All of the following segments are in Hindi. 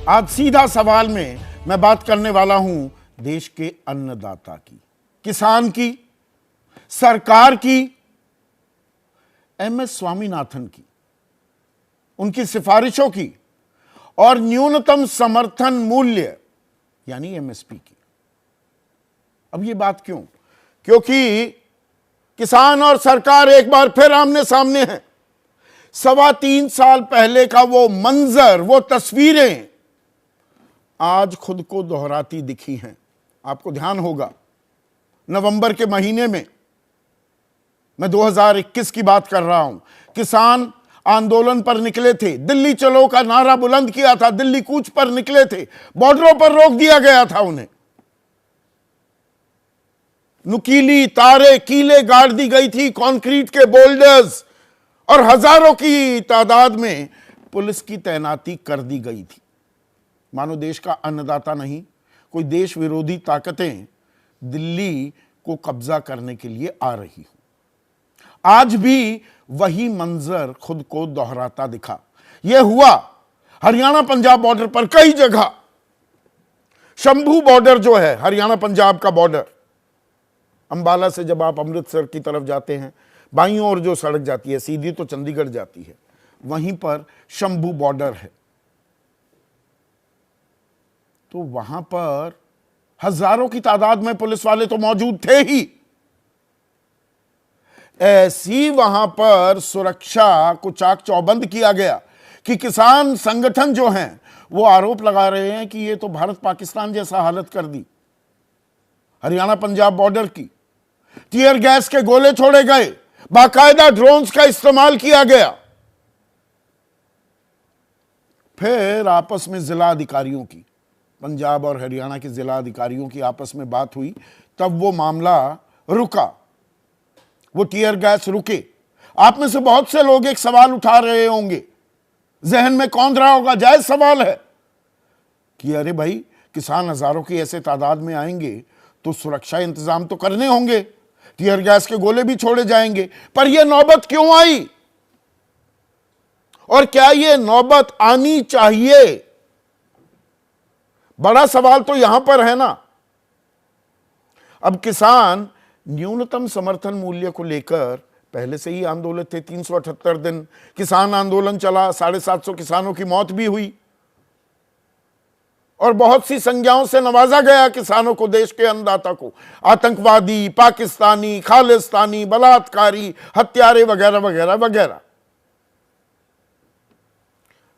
आज सीधा सवाल में मैं बात करने वाला हूं देश के अन्नदाता की, किसान की, सरकार की, एमएस स्वामीनाथन की, उनकी सिफारिशों की और न्यूनतम समर्थन मूल्य यानी एमएसपी की। अब ये बात क्यों? क्योंकि किसान और सरकार एक बार फिर आमने सामने हैं। 3.25 साल पहले का वो मंजर, वो तस्वीरें आज खुद को दोहराती दिखी हैं। आपको ध्यान होगा, नवंबर के महीने में, मैं 2021 की बात कर रहा हूं, किसान आंदोलन पर निकले थे, दिल्ली चलो का नारा बुलंद किया था, दिल्ली कूच पर निकले थे, बॉर्डरों पर रोक दिया गया था उन्हें, नुकीली तारे कीले गाड़ दी गई थी, कंक्रीट के बोल्डर्स, और हजारों की तादाद में पुलिस की तैनाती कर दी गई थी। मानो देश का अन्नदाता नहीं, कोई देश विरोधी ताकतें दिल्ली को कब्जा करने के लिए आ रही हो। आज भी वही मंजर खुद को दोहराता दिखा। यह हुआ हरियाणा पंजाब बॉर्डर पर कई जगह। शंभू बॉर्डर जो है, हरियाणा पंजाब का बॉर्डर, अंबाला से जब आप अमृतसर की तरफ जाते हैं, बाईं ओर जो सड़क जाती है सीधी तो चंडीगढ़ जाती है, वहीं पर शंभू बॉर्डर है। तो वहां पर हजारों की तादाद में पुलिस वाले तो मौजूद थे ही, ऐसी वहां पर सुरक्षा को चाक चौबंद किया गया कि किसान संगठन जो हैं वो आरोप लगा रहे हैं कि ये तो भारत पाकिस्तान जैसा हालत कर दी हरियाणा पंजाब बॉर्डर की। टीयर गैस के गोले छोड़े गए, बाकायदा ड्रोन्स का इस्तेमाल किया गया। फिर आपस में जिला अधिकारियों की, पंजाब और हरियाणा के जिला अधिकारियों की आपस में बात हुई, तब वो मामला रुका, वो टीयर गैस रुके। आप में से बहुत से लोग एक सवाल उठा रहे होंगे, जहन में कौंध रहा होगा, जायज सवाल है कि अरे भाई, किसान हजारों की ऐसे तादाद में आएंगे तो सुरक्षा इंतजाम तो करने होंगे, टीयर गैस के गोले भी छोड़े जाएंगे, पर यह नौबत क्यों आई और क्या यह नौबत आनी चाहिए? बड़ा सवाल तो यहां पर है ना। अब किसान न्यूनतम समर्थन मूल्य को लेकर पहले से ही आंदोलित थे। 378 दिन किसान आंदोलन चला, 750 किसानों की मौत भी हुई और बहुत सी संज्ञाओं से नवाजा गया किसानों को, देश के अन्नदाता को, आतंकवादी, पाकिस्तानी, खालिस्तानी, बलात्कारी, हत्यारे वगैरह वगैरह वगैरह।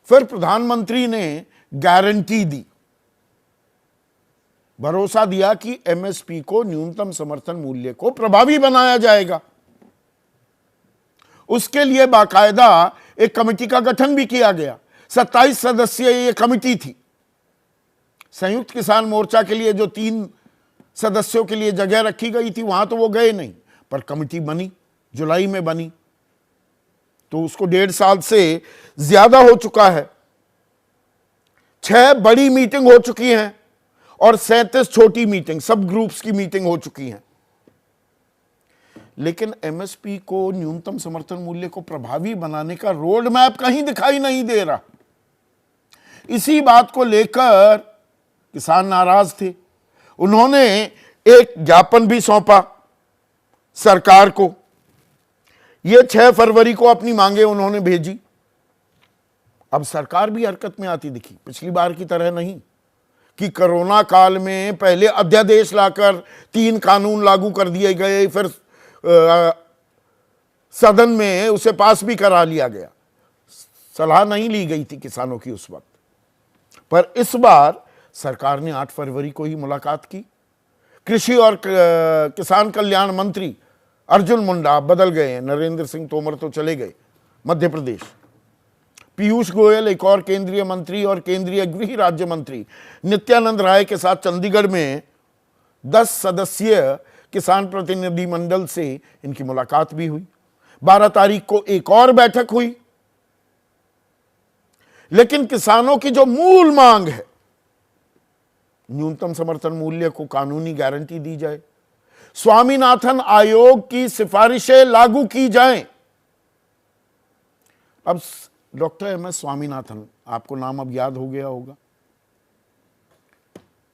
फिर प्रधानमंत्री ने गारंटी दी, भरोसा दिया कि एमएसपी को, न्यूनतम समर्थन मूल्य को प्रभावी बनाया जाएगा। उसके लिए बाकायदा एक कमेटी का गठन भी किया गया। 27 सदस्यीय ये कमेटी थी। संयुक्त किसान मोर्चा के लिए जो 3 सदस्यों के लिए जगह रखी गई थी, वहां तो वो गए नहीं, पर कमेटी बनी, जुलाई में बनी, तो उसको 1.5 साल से ज्यादा हो चुका है। 6 बड़ी मीटिंग हो चुकी हैं और 37 छोटी मीटिंग, सब ग्रुप्स की मीटिंग हो चुकी हैं। लेकिन एमएसपी को, न्यूनतम समर्थन मूल्य को प्रभावी बनाने का रोड मैप कहीं दिखाई नहीं दे रहा। इसी बात को लेकर किसान नाराज थे। उन्होंने एक ज्ञापन भी सौंपा सरकार को। यह 6 फरवरी को अपनी मांगे उन्होंने भेजी। अब सरकार भी हरकत में आती दिखी, पिछली बार की तरह नहीं कि कोरोना काल में पहले अध्यादेश लाकर 3 कानून लागू कर दिए गए, फिर सदन में उसे पास भी करा लिया गया। सलाह नहीं ली गई थी किसानों की उस वक्त। पर इस बार सरकार ने 8 फरवरी को ही मुलाकात की। कृषि और किसान कल्याण मंत्री अर्जुन मुंडा बदल गए हैं, नरेंद्र सिंह तोमर तो चले गए मध्य प्रदेश। पीयूष गोयल एक और केंद्रीय मंत्री और केंद्रीय गृह राज्य मंत्री नित्यानंद राय के साथ चंडीगढ़ में 10 सदस्यीय किसान प्रतिनिधि मंडल से इनकी मुलाकात भी हुई। 12 तारीख को एक और बैठक हुई। लेकिन किसानों की जो मूल मांग है, न्यूनतम समर्थन मूल्य को कानूनी गारंटी दी जाए, स्वामीनाथन आयोग की सिफारिशें लागू की जाएं। अब डॉक्टर एमएस स्वामीनाथन, आपको नाम अब याद हो गया होगा,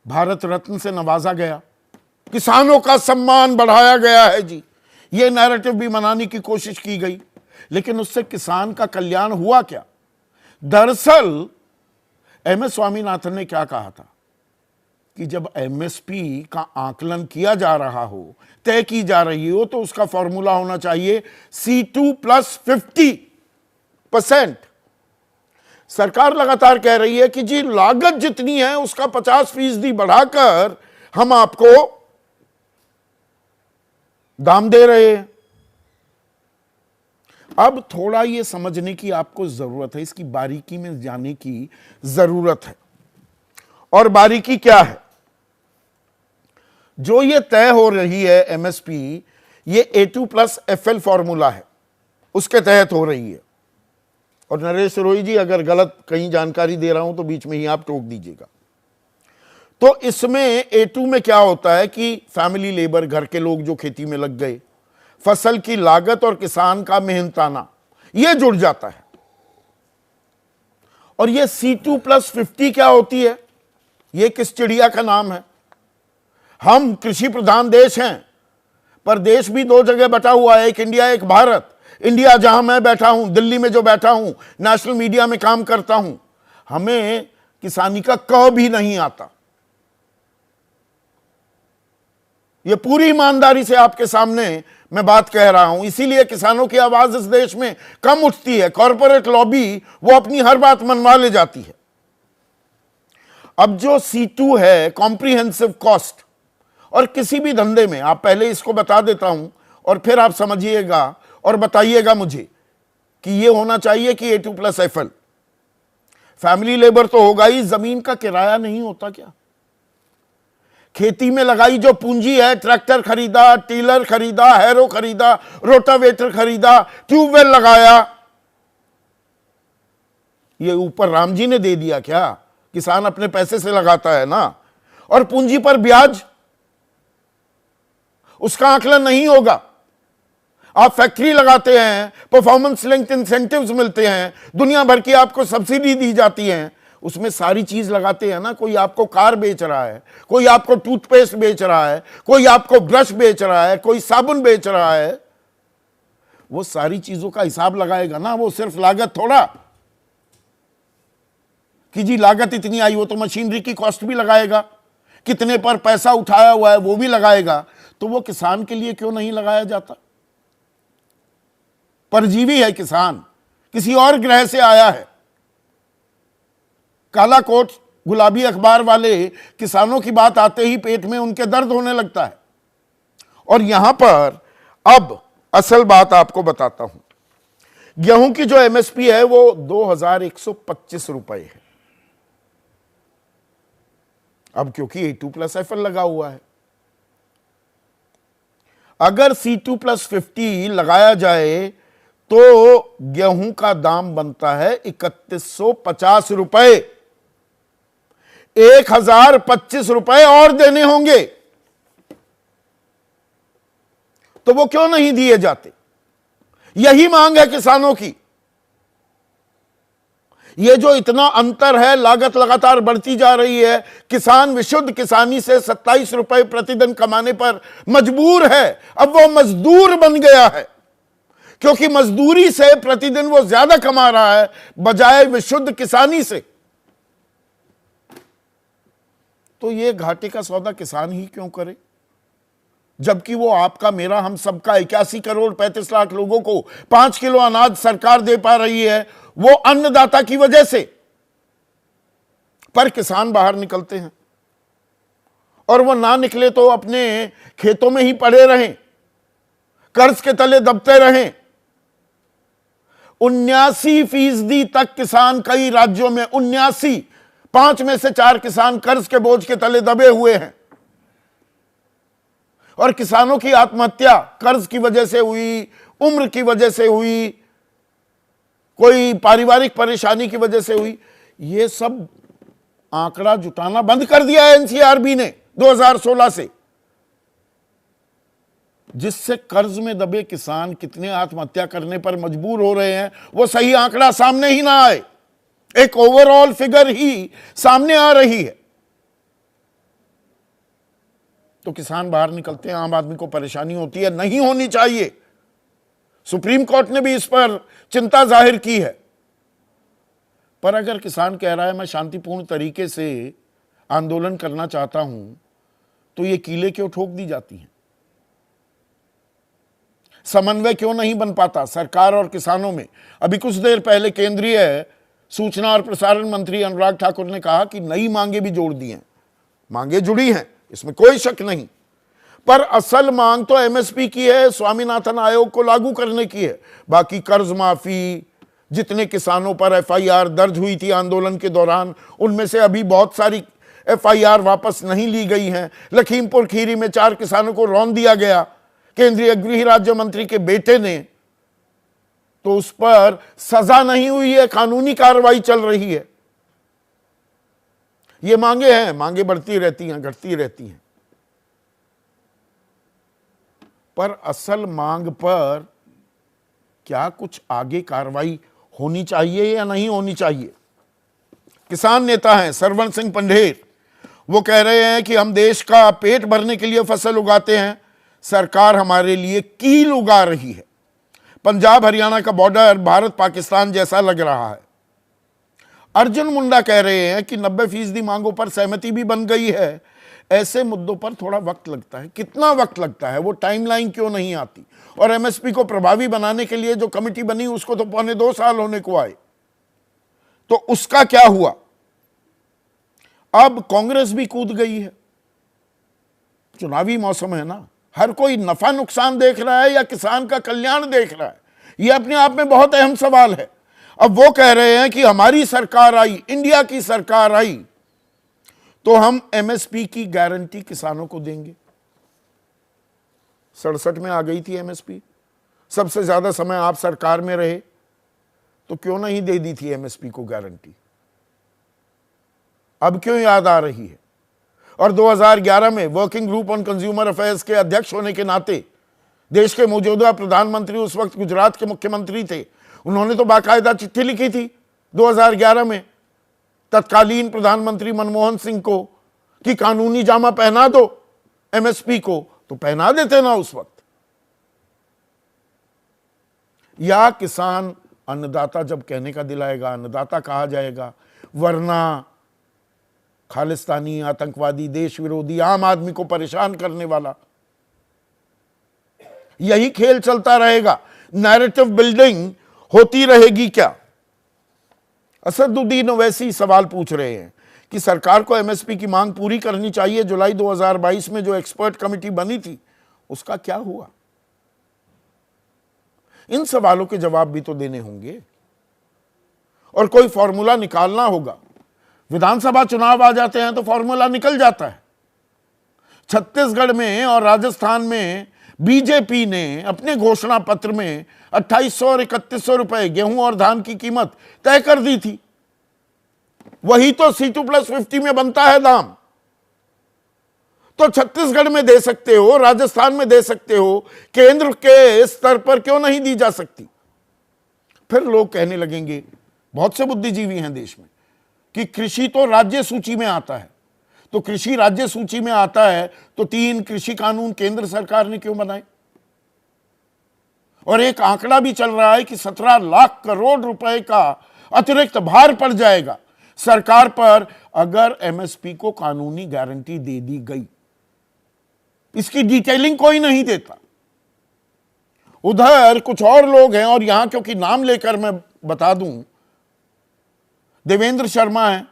भारत रत्न से नवाजा गया, किसानों का सम्मान बढ़ाया गया है जी, ये नैरेटिव भी मनाने की कोशिश की गई, लेकिन उससे किसान का कल्याण हुआ क्या? दरअसल एमएस स्वामीनाथन ने क्या कहा था कि जब एमएसपी का आकलन किया जा रहा हो, तय की जा रही हो, तो उसका फॉर्मूला होना चाहिए C2 + 50%। सरकार लगातार कह रही है कि जी लागत जितनी है उसका 50% बढ़ाकर हम आपको दाम दे रहे हैं। अब थोड़ा ये समझने की आपको जरूरत है, इसकी बारीकी में जाने की जरूरत है। और बारीकी क्या है? जो ये तय हो रही है एमएसपी, ये A2 + FL फॉर्मूला है, उसके तहत हो रही है। और नरेश रोही जी, अगर गलत कहीं जानकारी दे रहा हूं तो बीच में ही आप टोक दीजिएगा। तो इसमें A2 में क्या होता है कि फैमिली लेबर, घर के लोग जो खेती में लग गए, फसल की लागत और किसान का मेहनताना, यह जुड़ जाता है। और यह C2 + 50 क्या होती है? यह किस चिड़िया का नाम है? हम कृषि प्रधान देश हैं, पर देश भी दो जगह बटा हुआ है, एक इंडिया एक भारत। इंडिया जहां मैं बैठा हूं, दिल्ली में जो बैठा हूं, नेशनल मीडिया में काम करता हूं, हमें किसानी का क भी नहीं आता। यह पूरी ईमानदारी से आपके सामने मैं बात कह रहा हूं। इसीलिए किसानों की आवाज इस देश में कम उठती है। कॉरपोरेट लॉबी वो अपनी हर बात मनवा ले जाती है। अब जो C2 है, कॉम्प्रिहेंसिव कॉस्ट, और किसी भी धंधे में, आप पहले इसको बता देता हूं और फिर आप समझिएगा और बताइएगा मुझे कि यह होना चाहिए कि A2 + FL। फैमिली लेबर तो होगा ही, जमीन का किराया नहीं होता क्या? खेती में लगाई जो पूंजी है, ट्रैक्टर खरीदा, टीलर खरीदा, हैरो खरीदा, रोटावेटर खरीदा, ट्यूबवेल लगाया, ये ऊपर राम जी ने दे दिया क्या? किसान अपने पैसे से लगाता है ना। और पूंजी पर ब्याज, उसका आकलन नहीं होगा। आप फैक्ट्री लगाते हैं, परफॉर्मेंस लिंक्ड इंसेंटिव्स मिलते हैं, दुनिया भर की आपको सब्सिडी दी जाती है, उसमें सारी चीज लगाते हैं ना। कोई आपको कार बेच रहा है, कोई आपको टूथपेस्ट बेच रहा है, कोई आपको ब्रश बेच रहा है, कोई साबुन बेच रहा है, वो सारी चीजों का हिसाब लगाएगा ना। वो सिर्फ लागत थोड़ा कि जी लागत इतनी आई, वो तो मशीनरी की कॉस्ट भी लगाएगा, कितने पर पैसा उठाया हुआ है वो भी लगाएगा। तो वो किसान के लिए क्यों नहीं लगाया जाता? परजीवी है किसान, किसी और ग्रह से आया है। काला कोट गुलाबी अखबार वाले किसानों की बात आते ही पेट में उनके दर्द होने लगता है। और यहां पर अब असल बात आपको बताता हूं। गेहूं की जो एमएसपी है वो 2125 रुपए है। अब क्योंकि A2 + FL लगा हुआ है, अगर C2 + 50 लगाया जाए तो गेहूं का दाम बनता है 3150 रुपए। 1025 रुपए और देने होंगे। तो वो क्यों नहीं दिए जाते? यही मांग है किसानों की। ये जो इतना अंतर है, लागत लगातार बढ़ती जा रही है, किसान विशुद्ध किसानी से 27 रुपए प्रतिदिन कमाने पर मजबूर है। अब वो मजदूर बन गया है, क्योंकि मजदूरी से प्रतिदिन वो ज्यादा कमा रहा है बजाय विशुद्ध किसानी से। तो ये घाटे का सौदा किसान ही क्यों करे, जबकि वो आपका, मेरा, हम सबका 81 करोड़ 35 लाख लोगों को 5 किलो अनाज सरकार दे पा रही है, वो अन्नदाता की वजह से। पर किसान बाहर निकलते हैं, और वो ना निकले तो अपने खेतों में ही पड़े रहें, कर्ज के तले दबते रहें। 79% तक किसान कई राज्यों में, 79, 5 में से 4 किसान कर्ज के बोझ के तले दबे हुए हैं। और किसानों की आत्महत्या कर्ज की वजह से हुई, उम्र की वजह से हुई, कोई पारिवारिक परेशानी की वजह से हुई। ये सब आंकड़ा जुटाना बंद कर दिया है एनसीआरबी ने 2016 से। जिससे कर्ज में दबे किसान कितने आत्महत्या करने पर मजबूर हो रहे हैं, वो सही आंकड़ा सामने ही ना आए, एक ओवरऑल फिगर ही सामने आ रही है। तो किसान बाहर निकलते हैं, आम आदमी को परेशानी होती है। नहीं होनी चाहिए। सुप्रीम कोर्ट ने भी इस पर चिंता जाहिर की है। पर अगर किसान कह रहा है मैं शांतिपूर्ण तरीके से आंदोलन करना चाहता हूं, तो ये कीलें क्यों ठोक दी जाती हैं? समन्वय क्यों नहीं बन पाता सरकार और किसानों में? अभी कुछ देर पहले केंद्रीय सूचना और प्रसारण मंत्री अनुराग ठाकुर ने कहा कि नई मांगे भी जोड़ दी हैं। मांगे जुड़ी हैं, इसमें कोई शक नहीं, पर असल मांग तो एमएसपी की है, स्वामीनाथन आयोग को लागू करने की है। बाकी कर्ज माफी, जितने किसानों पर एफआईआर दर्ज हुई थी आंदोलन के दौरान, उनमें से अभी बहुत सारी एफआईआर वापस नहीं ली गई हैं। लखीमपुर खीरी में 4 किसानों को रौंद दिया गया केंद्रीय गृह राज्य मंत्री के बेटे ने, तो उस पर सजा नहीं हुई है, कानूनी कार्रवाई चल रही है। ये मांगे हैं, मांगे बढ़ती रहती हैं, घटती रहती हैं, पर असल मांग पर क्या कुछ आगे कार्रवाई होनी चाहिए या नहीं होनी चाहिए? किसान नेता हैं सरवण सिंह पंढेर, वो कह रहे हैं कि हम देश का पेट भरने के लिए फसल उगाते हैं, सरकार हमारे लिए कील उगा रही है। पंजाब हरियाणा का बॉर्डर भारत पाकिस्तान जैसा लग रहा है। अर्जुन मुंडा कह रहे हैं कि 90% मांगों पर सहमति भी बन गई है। ऐसे मुद्दों पर थोड़ा वक्त लगता है। कितना वक्त लगता है, वो टाइमलाइन क्यों नहीं आती? और एमएसपी को प्रभावी बनाने के लिए जो कमेटी बनी उसको तो 1.25 साल होने को आए, तो उसका क्या हुआ? अब कांग्रेस भी कूद गई है। चुनावी मौसम है ना, हर कोई नफा नुकसान देख रहा है या किसान का कल्याण देख रहा है? यह अपने आप में बहुत अहम सवाल है। अब वो कह रहे हैं कि हमारी सरकार आई, इंडिया की सरकार आई, तो हम एमएसपी की गारंटी किसानों को देंगे। 67 में आ गई थी एमएसपी, सबसे ज्यादा समय आप सरकार में रहे, तो क्यों नहीं दे दी थी एमएसपी को गारंटी? अब क्यों याद आ रही है? और 2011 में working group on consumer affairs के अध्यक्ष होने के नाते देश के मौजूदा प्रधानमंत्री, उस वक्त गुजरात के मुख्यमंत्री थे, उन्होंने तो बाकायदा चिट्ठी लिखी थी 2011 में तत्कालीन प्रधानमंत्री मनमोहन सिंह को कि कानूनी जामा पहना दो एमएसपी को, तो पहना देते ना उस वक्त। या किसान अन्नदाता जब कहने का दिलाएगा अन्नदाता कहा जाएगा, वरना खालिस्तानी, आतंकवादी, देश विरोधी, आम आदमी को परेशान करने वाला। यही खेल चलता रहेगा, नैरेटिव बिल्डिंग होती रहेगी क्या? असदुद्दीन ओवैसी सवाल पूछ रहे हैं कि सरकार को एमएसपी की मांग पूरी करनी चाहिए। जुलाई 2022 में जो एक्सपर्ट कमेटी बनी थी उसका क्या हुआ? इन सवालों के जवाब भी तो देने होंगे और कोई फॉर्मूला निकालना होगा। विधानसभा चुनाव आ जाते हैं तो फॉर्मूला निकल जाता है। छत्तीसगढ़ में और राजस्थान में बीजेपी ने अपने घोषणा पत्र में 2800 और 3100 रुपए गेहूं और धान की कीमत तय कर दी थी। वही तो C2+50 में बनता है दाम। तो छत्तीसगढ़ में दे सकते हो, राजस्थान में दे सकते हो, केंद्र के स्तर पर क्यों नहीं दी जा सकती? फिर लोग कहने लगेंगे, बहुत से बुद्धिजीवी हैं देश में, कि कृषि तो राज्य सूची में आता है। तो कृषि राज्य सूची में आता है तो 3 कृषि कानून केंद्र सरकार ने क्यों बनाए? और एक आंकड़ा भी चल रहा है कि 17 लाख करोड़ रुपए का अतिरिक्त भार पड़ जाएगा सरकार पर अगर एमएसपी को कानूनी गारंटी दे दी गई। इसकी डिटेलिंग कोई नहीं देता। उधर कुछ और लोग हैं, और यहां क्योंकि नाम लेकर मैं बता दूं, देवेंद्र शर्मा हैं,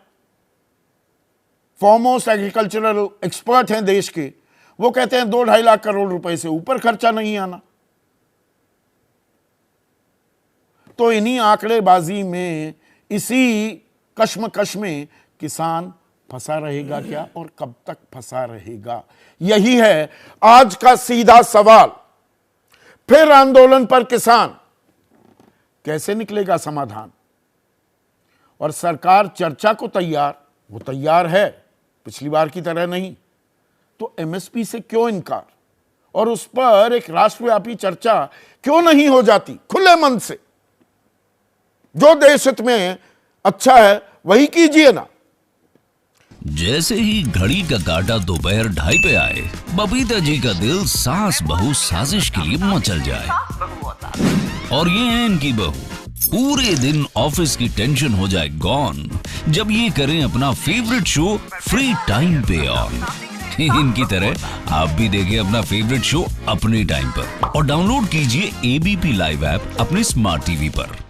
फॉरमोस्ट एग्रीकल्चरल एक्सपर्ट हैं देश के। वो कहते हैं 2-2.5 लाख करोड़ रुपए से ऊपर खर्चा नहीं आना। तो इन्हीं आंकड़ेबाजी में, इसी कश्मकश में किसान फंसा रहेगा क्या, और कब तक फंसा रहेगा? यही है आज का सीधा सवाल। फिर आंदोलन पर किसान, कैसे निकलेगा समाधान? और सरकार चर्चा को तैयार, वो तैयार है, पिछली बार की तरह नहीं, तो एमएसपी से क्यों इनकार? और उस पर एक राष्ट्रव्यापी चर्चा क्यों नहीं हो जाती खुले मन से? जो देश हित में अच्छा है वही कीजिए ना। जैसे ही घड़ी का काटा दोपहर 2:30 पे आए, बबीता जी का दिल सास बहू साजिश के लिए मचल जाए। और ये है इनकी बहू, पूरे दिन ऑफिस की टेंशन हो जाए गॉन जब ये करें अपना फेवरेट शो फ्री टाइम पे ऑन। इनकी तरह आप भी देखें अपना फेवरेट शो अपने टाइम पर और डाउनलोड कीजिए एबीपी लाइव ऐप अपने स्मार्ट टीवी पर।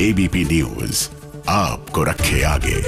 एबीपी न्यूज आपको रखे आगे।